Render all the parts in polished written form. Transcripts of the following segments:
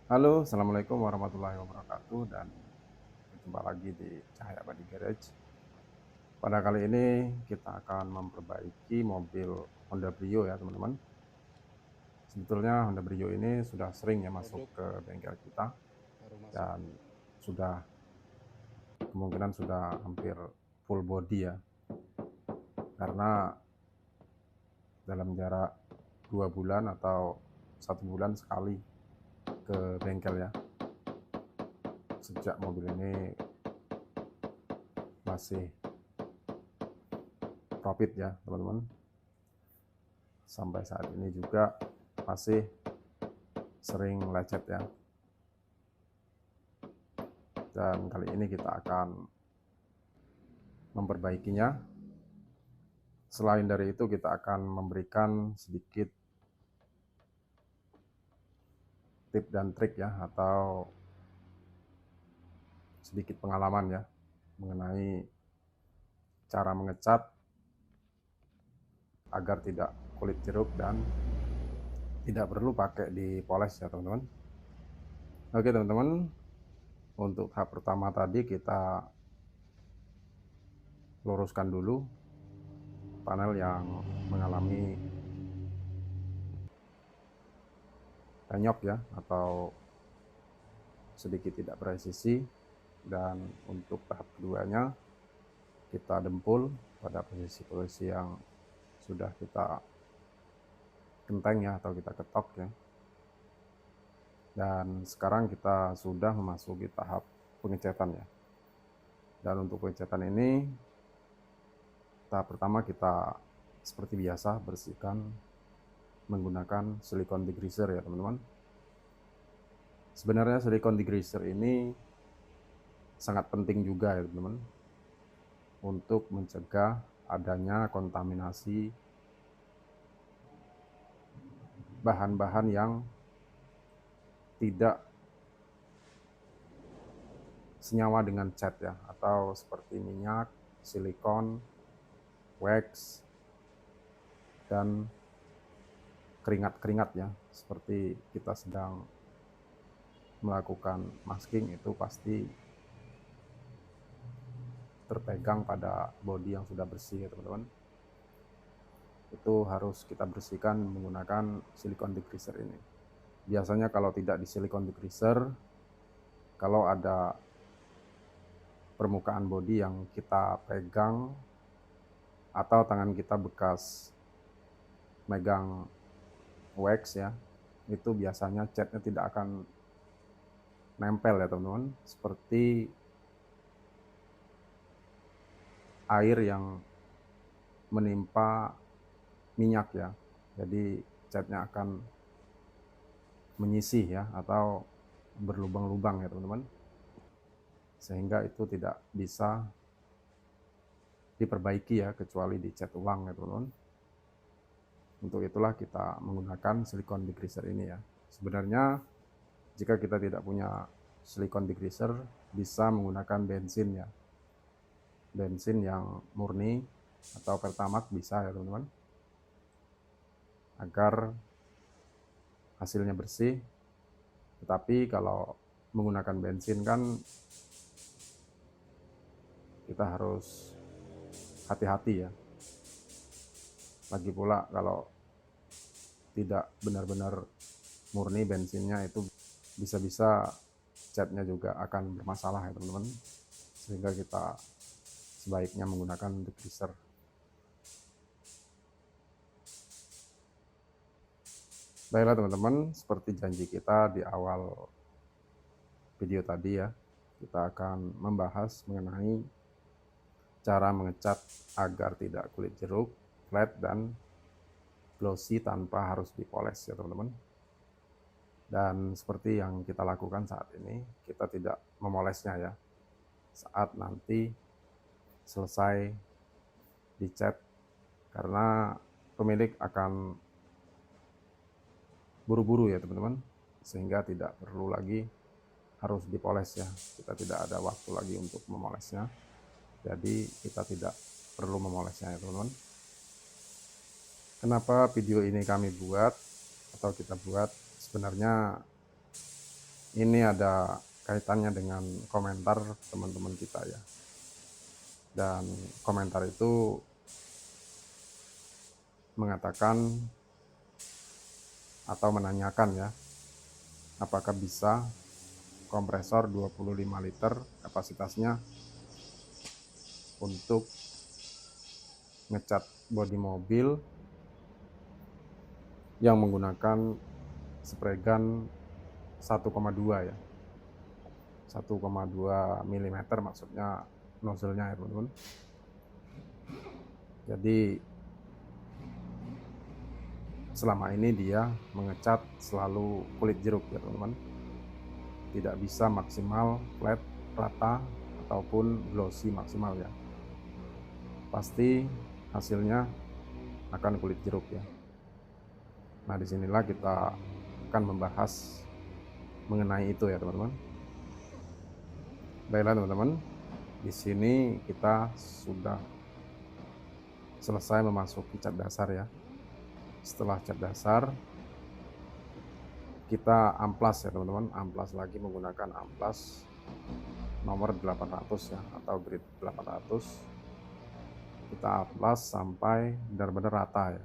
Halo, assalamualaikum warahmatullahi wabarakatuh, dan berjumpa lagi di Cahaya Abadi Garage. Pada kali ini kita akan memperbaiki mobil Honda Brio ya teman-teman. Sebetulnya Honda Brio ini sudah sering ya masuk ke bengkel kita dan sudah kemungkinan sudah hampir full body ya, karena dalam jarak 2 bulan atau 1 bulan sekali ke bengkel ya. Sejak mobil ini masih profit ya teman-teman, sampai saat ini juga masih sering lecet ya. Dan kali ini kita akan memperbaikinya. Selain dari itu, kita akan memberikan sedikit tip dan trik ya, atau sedikit pengalaman ya mengenai cara mengecat agar tidak kulit jeruk dan tidak perlu pakai dipoles ya teman-teman. Oke teman-teman, untuk tahap pertama tadi kita luruskan dulu panel yang mengalami penyok ya, atau sedikit tidak presisi. Dan untuk tahap keduanya kita dempul pada posisi-posisi yang sudah kita genteng ya, atau kita ketok ya. Dan sekarang kita sudah memasuki tahap pengecetan ya. Dan untuk pengecetan ini, tahap pertama kita seperti biasa bersihkan menggunakan silikon degreaser ya teman-teman. Sebenarnya silikon degreaser ini sangat penting juga ya teman-teman, untuk mencegah adanya kontaminasi bahan-bahan yang tidak senyawa dengan cat ya, atau seperti minyak, silikon, wax, dan keringat-keringat ya, seperti kita sedang melakukan masking, itu pasti terpegang pada bodi yang sudah bersih ya teman-teman. Itu harus kita bersihkan menggunakan silikon degreaser ini. Biasanya kalau tidak di silikon degreaser, kalau ada permukaan bodi yang kita pegang atau tangan kita bekas megang wax ya, itu biasanya catnya tidak akan nempel ya teman-teman, seperti air yang menimpa minyak ya. Jadi catnya akan menyisih ya, atau berlubang-lubang ya teman-teman, sehingga itu tidak bisa diperbaiki ya, kecuali dicat ulang ya teman-teman. Untuk itulah kita menggunakan silikon degreaser ini ya. Sebenarnya jika kita tidak punya silikon degreaser, bisa menggunakan bensin ya, bensin yang murni atau pertamax bisa ya teman-teman, agar hasilnya bersih. Tetapi kalau menggunakan bensin kan kita harus hati-hati ya. Lagi pula kalau tidak benar-benar murni bensinnya, itu bisa-bisa catnya juga akan bermasalah ya teman-teman, sehingga kita sebaiknya menggunakan degreaser. Baiklah teman-teman, seperti janji kita di awal video tadi ya, kita akan membahas mengenai cara mengecat agar tidak kulit jeruk, flat, dan glossy tanpa harus dipoles ya teman-teman. Dan seperti yang kita lakukan saat ini, kita tidak memolesnya ya. Saat nanti selesai dicat, karena pemilik akan buru-buru ya teman-teman, sehingga tidak perlu lagi harus dipoles ya. Kita tidak ada waktu lagi untuk memolesnya, jadi kita tidak perlu memolesnya ya teman-teman. Kenapa video ini kami buat atau kita buat? Sebenarnya ini ada kaitannya dengan komentar teman-teman kita ya. Dan komentar itu mengatakan atau menanyakan ya, apakah bisa kompresor 25 liter kapasitasnya untuk ngecat bodi mobil yang menggunakan spray gun 1,2 ya, 1,2 mm maksudnya nozzle-nya ya teman-teman. Jadi selama ini dia mengecat selalu kulit jeruk ya teman-teman, tidak bisa maksimal flat rata ataupun glossy maksimal ya, pasti hasilnya akan kulit jeruk ya. Nah disinilah kita akan membahas mengenai itu ya teman-teman. Baiklah teman-teman, di sini kita sudah selesai memasuki cat dasar ya. Setelah cat dasar, kita amplas ya teman-teman, amplas lagi menggunakan amplas nomor 800 ya, atau grade 800. Kita amplas sampai benar-benar rata ya.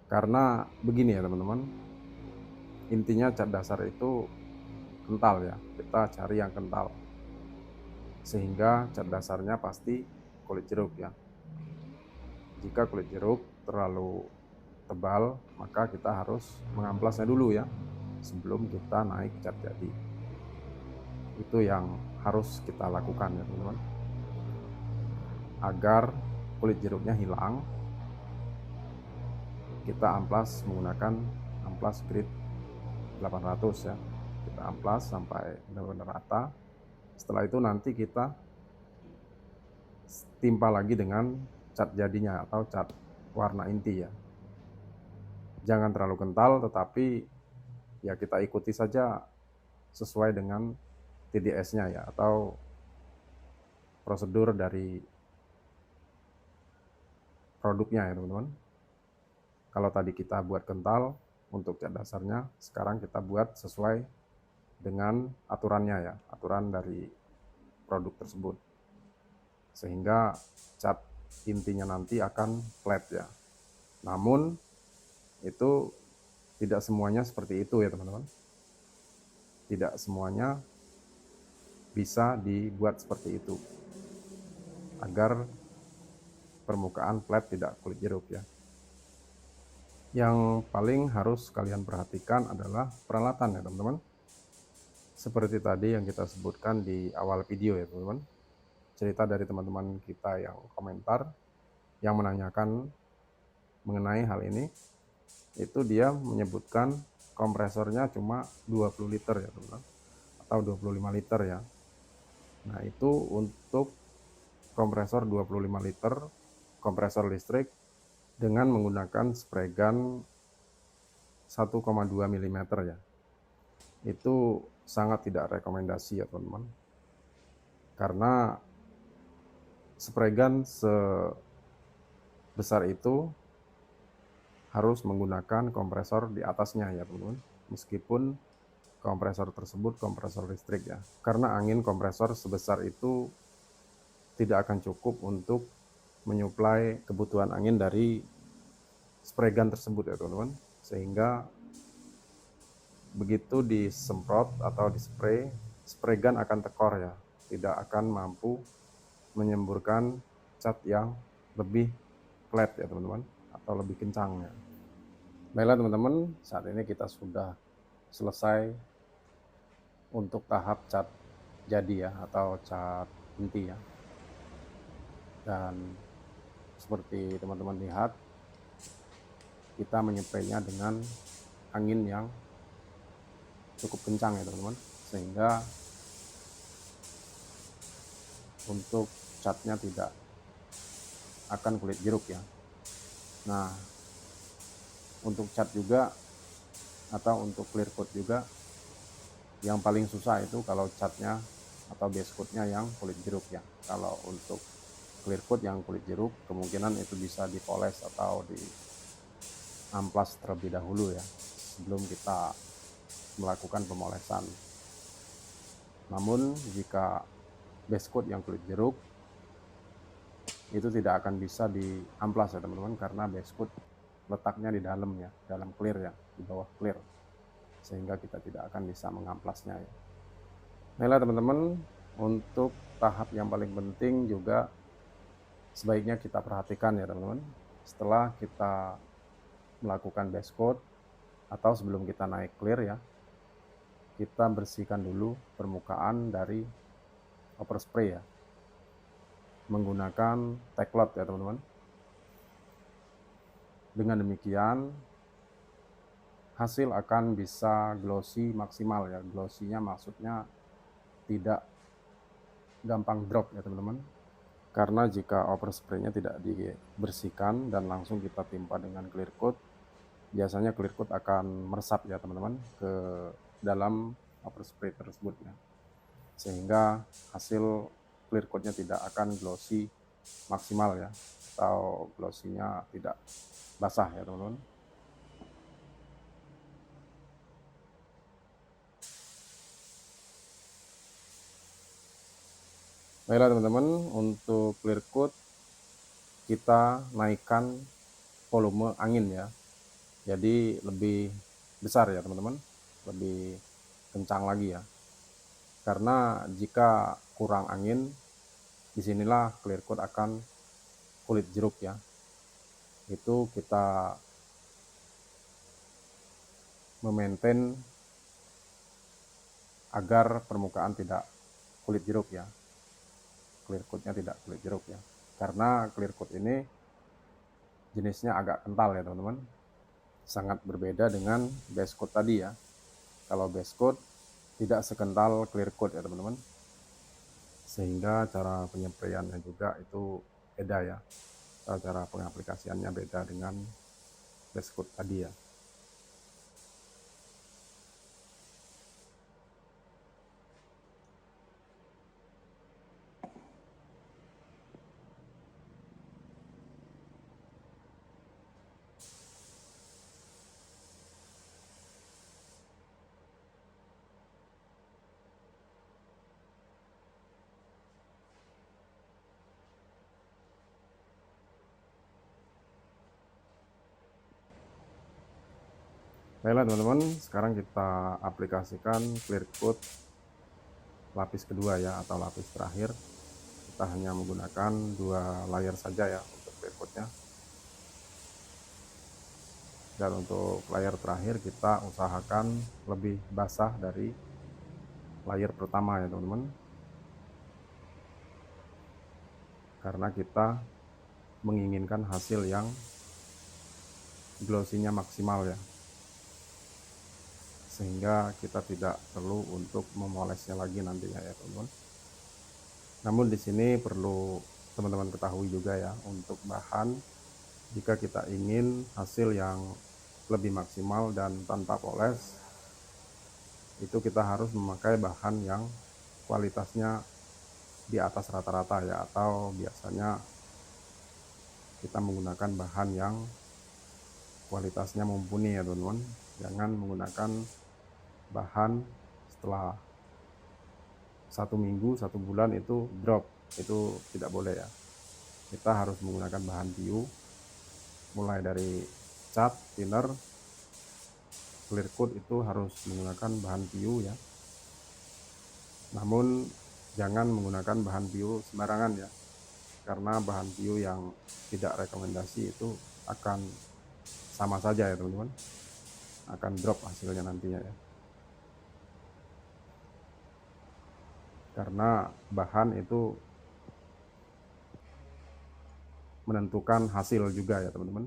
Karena begini ya teman-teman, intinya cat dasar itu kental ya, kita cari yang kental, sehingga cat dasarnya pasti kulit jeruk ya. Jika kulit jeruk terlalu tebal, maka kita harus mengamplasnya dulu ya, sebelum kita naik cat jadi. Itu yang harus kita lakukan ya teman-teman, agar kulit jeruknya hilang. Kita amplas menggunakan amplas grade 800 ya, kita amplas sampai benar-benar rata. Setelah itu nanti kita timpa lagi dengan cat jadinya atau cat warna inti ya. Jangan terlalu kental, tetapi ya kita ikuti saja sesuai dengan TDS-nya ya, atau prosedur dari produknya ya teman-teman. Kalau tadi kita buat kental untuk cat dasarnya, sekarang kita buat sesuai dengan aturannya ya, aturan dari produk tersebut, sehingga cat intinya nanti akan flat ya. Namun itu tidak semuanya seperti itu ya teman-teman, tidak semuanya bisa dibuat seperti itu agar permukaan flat tidak kulit jeruk ya. Yang paling harus kalian perhatikan adalah peralatan ya teman-teman, seperti tadi yang kita sebutkan di awal video ya teman-teman. Cerita dari teman-teman kita yang komentar, yang menanyakan mengenai hal ini, itu dia menyebutkan kompresornya cuma 20 liter ya teman-teman, atau 25 liter ya. Nah itu untuk kompresor 25 liter, kompresor listrik dengan menggunakan spray gun 1,2 mm ya. Itu sangat tidak rekomendasi ya teman-teman, karena spray gun sebesar itu harus menggunakan kompresor di atasnya ya teman-teman, meskipun kompresor tersebut kompresor listrik ya, karena angin kompresor sebesar itu tidak akan cukup untuk menyuplai kebutuhan angin dari spray gun tersebut ya teman-teman, sehingga begitu disemprot atau dispray, spray gun akan tekor ya, tidak akan mampu menyemburkan cat yang lebih flat ya teman-teman, atau lebih kencang ya. Baiklah teman-teman, saat ini kita sudah selesai untuk tahap cat jadi ya, atau cat inti ya. Dan seperti teman-teman lihat, kita menypraynya dengan angin yang cukup kencang ya teman-teman, sehingga untuk catnya tidak akan kulit jeruk ya. Nah untuk cat juga atau untuk clear coat juga, yang paling susah itu kalau catnya atau base coatnya yang kulit jeruk ya. Kalau untuk clear coat yang kulit jeruk, kemungkinan itu bisa dipoles atau di amplas terlebih dahulu ya, sebelum kita melakukan pemolesan. Namun jika base coat yang kulit jeruk itu tidak akan bisa diamplas ya teman-teman, karena base coat letaknya di dalam ya, dalam clear ya, di bawah clear, sehingga kita tidak akan bisa mengamplasnya ya. Baiklah teman-teman, untuk tahap yang paling penting juga sebaiknya kita perhatikan ya teman-teman. Setelah kita melakukan base coat atau sebelum kita naik clear ya, kita bersihkan dulu permukaan dari overspray ya, menggunakan Teclot ya teman-teman. Dengan demikian hasil akan bisa glossy maksimal ya. Glossy-nya maksudnya tidak gampang drop ya teman-teman. Karena jika overspray-nya tidak dibersihkan dan langsung kita timpa dengan clear coat, biasanya clear coat akan meresap ya teman-teman ke dalam overspray tersebut ya. Sehingga hasil clear coat-nya tidak akan glossy maksimal ya, atau glossy-nya tidak basah ya teman-teman. Baiklah teman-teman, untuk clear coat kita naikkan volume angin ya, jadi lebih besar ya teman-teman, lebih kencang lagi ya, karena jika kurang angin, disinilah clear coat akan kulit jeruk ya. Itu kita memaintain agar permukaan tidak kulit jeruk ya, clear coatnya tidak kulit jeruk ya, karena clear coat ini jenisnya agak kental ya teman-teman, sangat berbeda dengan base coat tadi ya. Kalau base coat tidak sekental clear coat ya teman-teman, sehingga cara penyepraiannya juga itu beda ya, cara pengaplikasiannya beda dengan base coat tadi ya. Baiklah teman-teman, sekarang kita aplikasikan clear coat lapis kedua ya, atau lapis terakhir. Kita hanya menggunakan 2 layer saja ya untuk clear coatnya. Dan untuk layer terakhir kita usahakan lebih basah dari layer pertama ya teman-teman, karena kita menginginkan hasil yang glossy-nya maksimal ya, sehingga kita tidak perlu untuk memolesnya lagi nantinya ya teman-teman. Namun di sini perlu teman-teman ketahui juga ya, untuk bahan, jika kita ingin hasil yang lebih maksimal dan tanpa poles, itu kita harus memakai bahan yang kualitasnya di atas rata-rata ya, atau biasanya kita menggunakan bahan yang kualitasnya mumpuni ya teman-teman. Jangan menggunakan bahan setelah 1 minggu, 1 bulan itu drop, itu tidak boleh ya. Kita harus menggunakan bahan PU, mulai dari cat, thinner, clear coat itu harus menggunakan bahan PU ya. Namun jangan menggunakan bahan PU sembarangan ya, karena bahan PU yang tidak rekomendasi itu akan sama saja ya teman-teman, akan drop hasilnya nantinya ya, karena bahan itu menentukan hasil juga ya teman-teman.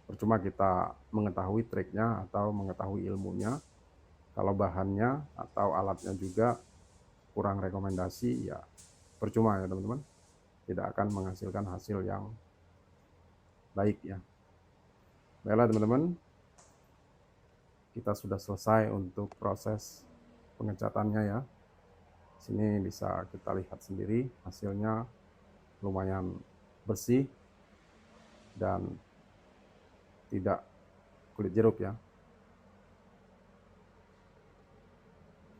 Percuma kita mengetahui triknya atau mengetahui ilmunya, kalau bahannya atau alatnya juga kurang rekomendasi ya percuma ya teman-teman, tidak akan menghasilkan hasil yang baik ya. Baiklah teman-teman, kita sudah selesai untuk proses pengecatannya ya. Sini bisa kita lihat sendiri hasilnya lumayan bersih dan tidak kulit jeruk ya.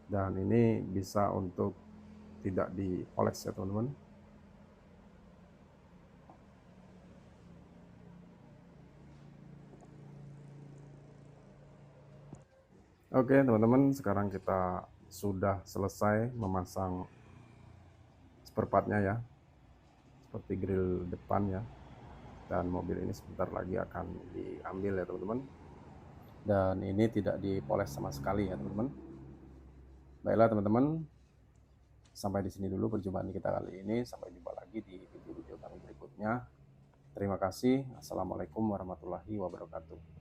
dan ini bisa untuk tidak dipoles ya teman-teman. Oke teman-teman, sekarang kita sudah selesai memasang spare partnya ya, seperti grill depan ya, dan mobil ini sebentar lagi akan diambil ya teman-teman, dan ini tidak dipoles sama sekali ya teman-teman. Baiklah teman-teman, sampai di sini dulu perjumpaan kita kali ini. Sampai jumpa lagi di video-video kami berikutnya. Terima kasih. Assalamualaikum warahmatullahi wabarakatuh.